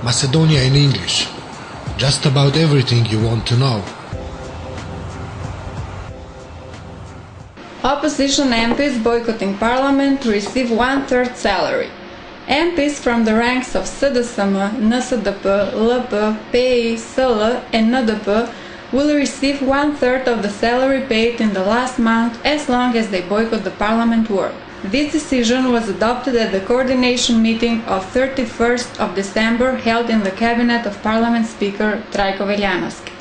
Macedonia in English. Just about everything you want to know. Opposition MPs boycotting parliament to receive 1/3 salary. MPs from the ranks of SDSM, NSDP, LP, PI, SL and NDP will receive 1/3 of the salary paid in the last month as long as they boycott the parliament work. This decision was adopted at the coordination meeting of 31st of December held in the cabinet of Parliament Speaker Trajko Veljanovski.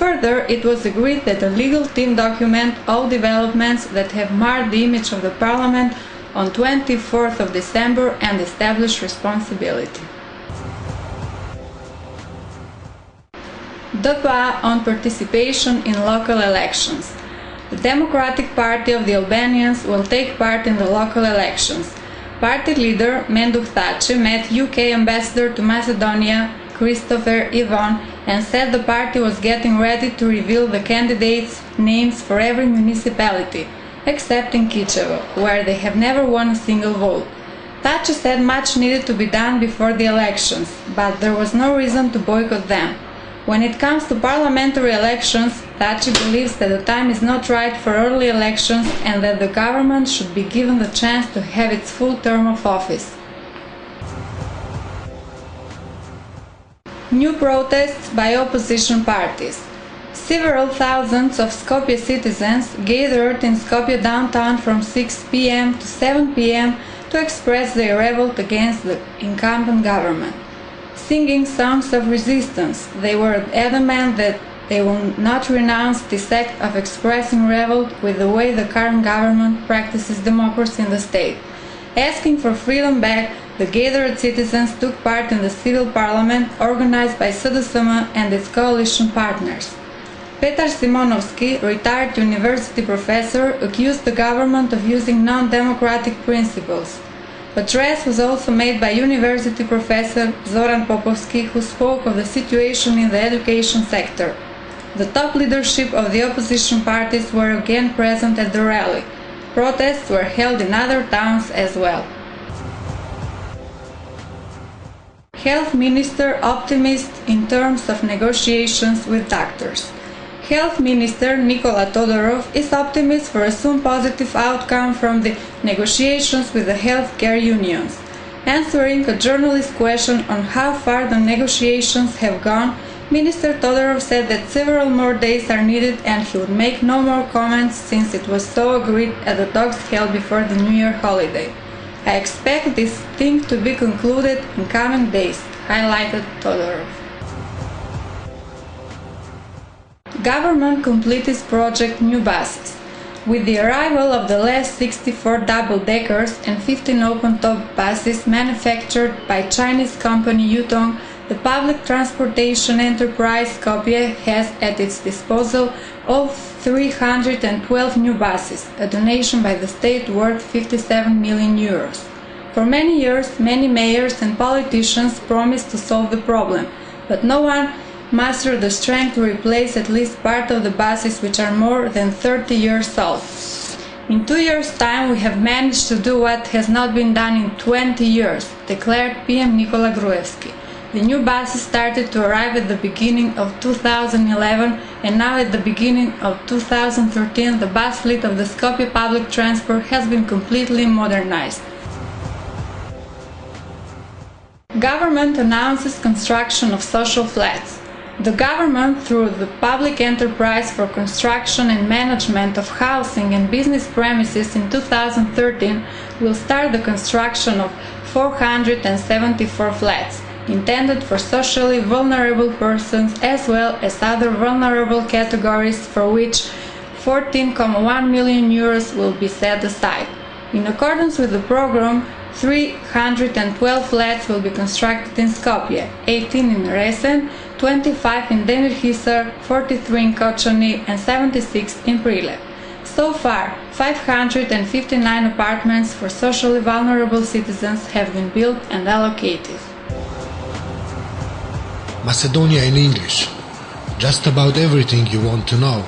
Further, it was agreed that the legal team document all developments that have marred the image of the Parliament on 24th of December and establish responsibility. DPA on participation in local elections. The Democratic Party of the Albanians will take part in the local elections. Party leader Menduk Thaçi met UK ambassador to Macedonia Christopher Ivan and said the party was getting ready to reveal the candidates' names for every municipality, except in Kičevo, where they have never won a single vote. Thaçi said much needed to be done before the elections, but there was no reason to boycott them. When it comes to parliamentary elections, Thaçi believes that the time is not right for early elections and that the government should be given the chance to have its full term of office. New protests by opposition parties. Several thousands of Skopje citizens gathered in Skopje downtown from 6 p.m. to 7 p.m. to express their revolt against the incumbent government. Singing songs of resistance, they were adamant that they will not renounce this act of expressing revolt with the way the current government practices democracy in the state. Asking for freedom back, the gathered citizens took part in the civil parliament organized by SDSM and its coalition partners. Petar Simonovski, retired university professor, accused the government of using non-democratic principles. Address was also made by university professor Zoran Popovski, who spoke of the situation in the education sector. The top leadership of the opposition parties were again present at the rally. Protests were held in other towns as well. Health Minister optimist in terms of negotiations with doctors. Health Minister Nikola Todorov is optimist for a soon positive outcome from the negotiations with the healthcare unions. Answering a journalist's question on how far the negotiations have gone, Minister Todorov said that several more days are needed and he would make no more comments since it was so agreed at the talks held before the New Year holiday. I expect this thing to be concluded in coming days, highlighted Todorov. Government completes project New Buses. With the arrival of the last 64 double-deckers and 15 open-top buses manufactured by Chinese company Yutong, the public transportation enterprise Skopje has at its disposal all 312 new buses, a donation by the state worth 57 million euros. For many years, many mayors and politicians promised to solve the problem, but no one mustered the strength to replace at least part of the buses which are more than 30 years old. In 2 years' time we have managed to do what has not been done in 20 years, declared PM Nikola Gruevski. The new buses started to arrive at the beginning of 2011 and now at the beginning of 2013 the bus fleet of the Skopje public transport has been completely modernized. Government announces construction of social flats. The government, through the Public Enterprise for Construction and Management of Housing and Business Premises in 2013, will start the construction of 474 flats, intended for socially vulnerable persons as well as other vulnerable categories, for which 14.1 million euros will be set aside. In accordance with the program, 312 flats will be constructed in Skopje, 18 in Resen, 25 in Demirhisar, 43 in Kočani and 76 in Prilep. So far, 559 apartments for socially vulnerable citizens have been built and allocated. Macedonia in English. Just about everything you want to know.